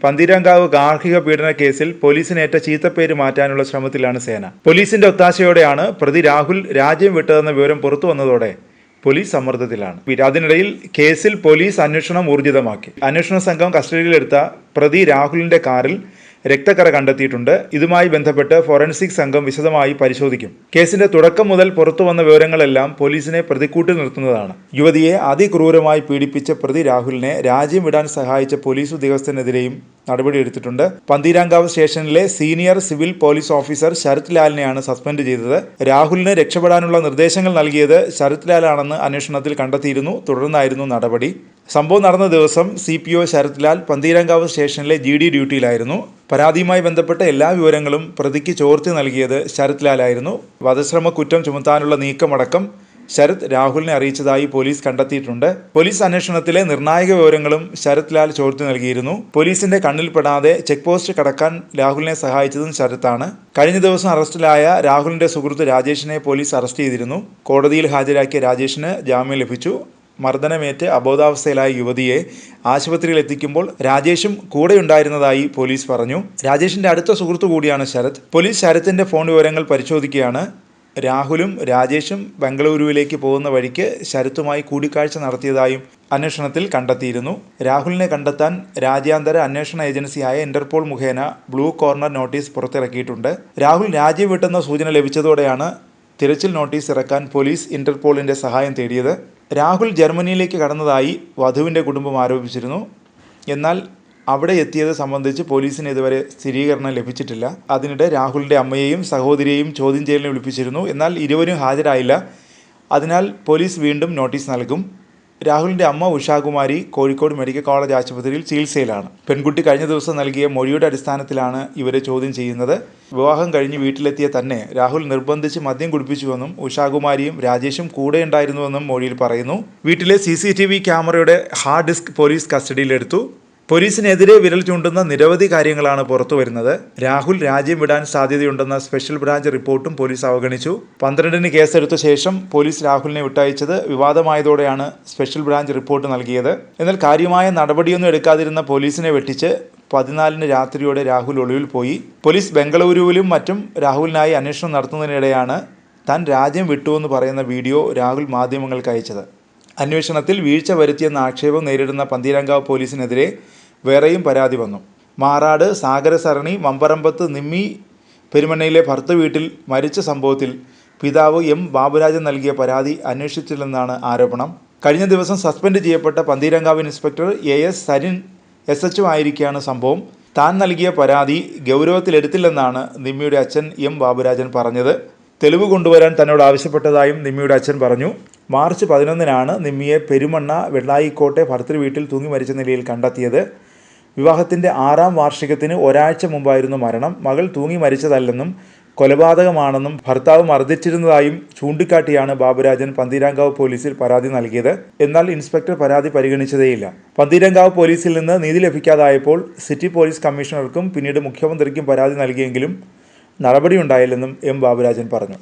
പന്തീരാങ്കാവ് ഗാർഹിക പീഡന കേസിൽ പോലീസിനേറ്റ ചീത്തപ്പേര് മാറ്റാനുള്ള ശ്രമത്തിലാണ് സേന. പോലീസിന്റെ ഒത്താശയോടെയാണ് പ്രതി രാഹുൽ രാജ്യം വിട്ടതെന്ന വിവരം പുറത്തു വന്നതോടെ പോലീസ് സമ്മർദ്ദത്തിലാണ്. അതിനിടയിൽ കേസിൽ പോലീസ് അന്വേഷണം ഊർജിതമാക്കി. അന്വേഷണ സംഘം കസ്റ്റഡിയിലെടുത്ത പ്രതി രാഹുലിന്റെ കാറിൽ രക്തക്കറ കണ്ടെത്തിയിട്ടുണ്ട്. ഇതുമായി ബന്ധപ്പെട്ട് ഫോറൻസിക് സംഘം വിശദമായി പരിശോധിക്കും. കേസിന്റെ തുടക്കം മുതൽ പുറത്തുവന്ന വിവരങ്ങളെല്ലാം പോലീസിനെ പ്രതിക്കൂട്ടിൽ നിർത്തുന്നതാണ്. യുവതിയെ അതിക്രൂരമായി പീഡിപ്പിച്ച പ്രതി രാഹുലിനെ രാജ്യം വിടാൻ സഹായിച്ച പോലീസ് ഉദ്യോഗസ്ഥനെതിരെയും നടപടിയെടുത്തിട്ടുണ്ട്. പന്തീരാങ്കാവ് സ്റ്റേഷനിലെ senior civil police officer Sarath ലാലിനെയാണ് സസ്പെൻഡ് ചെയ്തത്. രാഹുലിന് രക്ഷപ്പെടാനുള്ള നിർദ്ദേശങ്ങൾ നൽകിയത് ശരത് ലാലാണെന്ന് അന്വേഷണത്തിൽ കണ്ടെത്തിയിരുന്നു. തുടർന്നായിരുന്നു നടപടി. സംഭവം നടന്ന ദിവസം CPO ശരത് ലാൽ പന്തീരാങ്കാവ് സ്റ്റേഷനിലെ GD ഡ്യൂട്ടിയിലായിരുന്നു. പരാതിയുമായി ബന്ധപ്പെട്ട എല്ലാ വിവരങ്ങളും പ്രതിക്ക് ചോർത്തി നൽകിയത് ശരത് ലാലായിരുന്നു. വധശ്രമ കുറ്റം ചുമത്താനുള്ള നീക്കമടക്കം ശരത് രാഹുലിനെ അറിയിച്ചതായി പോലീസ് കണ്ടെത്തിയിട്ടുണ്ട്. പോലീസ് അന്വേഷണത്തിലെ നിർണായക വിവരങ്ങളും ശരത് ലാൽ ചോർത്തി നൽകിയിരുന്നു. പോലീസിന്റെ കണ്ണിൽപ്പെടാതെ ചെക്ക് പോസ്റ്റ് കടക്കാൻ രാഹുലിനെ സഹായിച്ചതും ശരത്താണ്. കഴിഞ്ഞ ദിവസം അറസ്റ്റിലായ രാഹുലിന്റെ സുഹൃത്ത് രാജേഷിനെ പോലീസ് അറസ്റ്റ് ചെയ്തിരുന്നു. കോടതിയിൽ ഹാജരാക്കിയ രാജേഷിന് ജാമ്യം ലഭിച്ചു. മർദ്ദനമേറ്റ് അബോധാവസ്ഥയിലായ യുവതിയെ ആശുപത്രിയിൽ എത്തിക്കുമ്പോൾ രാജേഷും കൂടെയുണ്ടായിരുന്നതായി പോലീസ് പറഞ്ഞു. രാജേഷിന്റെ അടുത്ത സുഹൃത്തു കൂടിയാണ് ശരത്. പോലീസ് ശരത്തിന്റെ ഫോൺ വിവരങ്ങൾ പരിശോധിക്കുകയാണ്. രാഹുലും രാജേഷും ബംഗളൂരുവിലേക്ക് പോകുന്ന വഴിക്ക് ശരത്തുമായി കൂടിക്കാഴ്ച നടത്തിയതായും അന്വേഷണത്തിൽ കണ്ടെത്തിയിരുന്നു. രാഹുലിനെ കണ്ടെത്താൻ രാജ്യാന്തര അന്വേഷണ ഏജൻസിയായ ഇന്റർപോൾ മുഖേന ബ്ലൂ കോർണർ നോട്ടീസ് പുറത്തിറക്കിയിട്ടുണ്ട്. രാഹുൽ രാജ്യം വിട്ടെന്ന സൂചന ലഭിച്ചതോടെയാണ് തിരച്ചിൽ നോട്ടീസ് ഇറക്കാൻ പോലീസ് ഇന്റർപോളിന്റെ സഹായം തേടിയത്. രാഹുൽ ജർമ്മനിയിലേക്ക് കടന്നതായി വധുവിൻ്റെ കുടുംബം ആരോപിച്ചിരുന്നു. എന്നാൽ അവിടെ എത്തിയത് സംബന്ധിച്ച് പോലീസിന് ഇതുവരെ സ്ഥിരീകരണം ലഭിച്ചിട്ടില്ല. അതിനിടെ രാഹുലിൻ്റെ അമ്മയെയും സഹോദരിയെയും ചോദ്യം ചെയ്യലിന് വിളിപ്പിച്ചിരുന്നു. എന്നാൽ ഇരുവരും ഹാജരായില്ല. അതിനാൽ പോലീസ് വീണ്ടും നോട്ടീസ് നൽകും. രാഹുലിൻ്റെ അമ്മ ഉഷാകുമാരി കോഴിക്കോട് മെഡിക്കൽ കോളേജ് ആശുപത്രിയിൽ ചികിത്സയിലാണ്. പെൺകുട്ടി കഴിഞ്ഞ ദിവസം നൽകിയ മൊഴിയുടെ അടിസ്ഥാനത്തിലാണ് ഇവരെ ചോദ്യം ചെയ്യുന്നത്. വിവാഹം കഴിഞ്ഞ് വീട്ടിലെത്തിയ തന്നെ രാഹുൽ നിർബന്ധിച്ച് മദ്യം കുടിപ്പിച്ചുവെന്നും ഉഷാകുമാരിയും രാജേഷും കൂടെയുണ്ടായിരുന്നുവെന്നും മൊഴിയിൽ പറയുന്നു. വീട്ടിലെ CCTV ക്യാമറയുടെ ഹാർഡ് ഡിസ്ക് പോലീസ് കസ്റ്റഡിയിലെടുത്തു. പോലീസിനെതിരെ വിരൽ ചൂണ്ടുന്ന നിരവധി കാര്യങ്ങളാണ് പുറത്തു വരുന്നത്. രാഹുൽ രാജ്യം വിടാൻ സാധ്യതയുണ്ടെന്ന സ്പെഷ്യൽ ബ്രാഞ്ച് റിപ്പോർട്ടും പോലീസ് അവഗണിച്ചു. 12-ന് കേസെടുത്ത ശേഷം പോലീസ് രാഹുലിനെ വിട്ടയച്ചത് വിവാദമായതോടെയാണ് സ്പെഷ്യൽ ബ്രാഞ്ച് റിപ്പോർട്ട് നൽകിയത്. എന്നാൽ കാര്യമായ നടപടിയൊന്നും എടുക്കാതിരുന്ന പോലീസിനെ വെട്ടിച്ച് 14-ന് രാത്രിയോടെ രാഹുൽ ഒളിവിൽ പോയി. പോലീസ് ബംഗളൂരുവിലും മറ്റും രാഹുലിനായി അന്വേഷണം നടത്തുന്നതിനിടെയാണ് താൻ രാജ്യം വിട്ടുവെന്ന് പറയുന്ന വീഡിയോ രാഹുൽ മാധ്യമങ്ങൾക്ക് അയച്ചത്. അന്വേഷണത്തിൽ വീഴ്ച വരുത്തിയെന്ന ആക്ഷേപം നേരിടുന്ന പന്തീരാങ്കാവ് പോലീസിനെതിരെ വേറെയും പരാതി വന്നു. മാറാട് സാഗരസരണി മമ്പറമ്പത്ത് നിമ്മി പെരുമണ്ണയിലെ ഭർത്തൃ വീട്ടിൽ മരിച്ച സംഭവത്തിൽ പിതാവ് M ബാബുരാജൻ നൽകിയ പരാതി അന്വേഷിച്ചില്ലെന്നാണ് ആരോപണം. കഴിഞ്ഞ ദിവസം സസ്പെൻഡ് ചെയ്യപ്പെട്ട Pantheerankavu inspector AS Sarin SHO ആയിരിക്കെയാണ് സംഭവം. താൻ നൽകിയ പരാതി ഗൗരവത്തിലെടുത്തില്ലെന്നാണ് നിമ്മിയുടെ അച്ഛൻ M ബാബുരാജൻ പറഞ്ഞത്. തെളിവ് കൊണ്ടുവരാൻ തന്നോട് ആവശ്യപ്പെട്ടതായും നിമ്മിയുടെ അച്ഛൻ പറഞ്ഞു. മാർച്ച് 11-നാണ് നിമ്മിയെ പെരുമണ്ണ വെള്ളായിക്കോട്ടെ ഭർത്തൃ വീട്ടിൽ തൂങ്ങി മരിച്ച നിലയിൽ കണ്ടെത്തിയത്. വിവാഹത്തിൻ്റെ 6ാം വാർഷികത്തിന് ഒരാഴ്ച മുമ്പായിരുന്നു മരണം. മകൾ തൂങ്ങി മരിച്ചതല്ലെന്നും കൊലപാതകമാണെന്നും ഭർത്താവ് മർദ്ദിച്ചിരുന്നതായും ചൂണ്ടിക്കാട്ടിയാണ് ബാബുരാജൻ പന്തീരാങ്കാവ് പോലീസിൽ പരാതി നൽകിയത്. എന്നാൽ ഇൻസ്പെക്ടർ പരാതി പരിഗണിച്ചതേയില്ല. പന്തീരാങ്കാവ് പോലീസിൽ നിന്ന് നീതി ലഭിക്കാതായപ്പോൾ സിറ്റി പോലീസ് കമ്മീഷണർക്കും പിന്നീട് മുഖ്യമന്ത്രിക്കും പരാതി നൽകിയെങ്കിലും നടപടിയുണ്ടായില്ലെന്നും M ബാബുരാജൻ പറഞ്ഞു.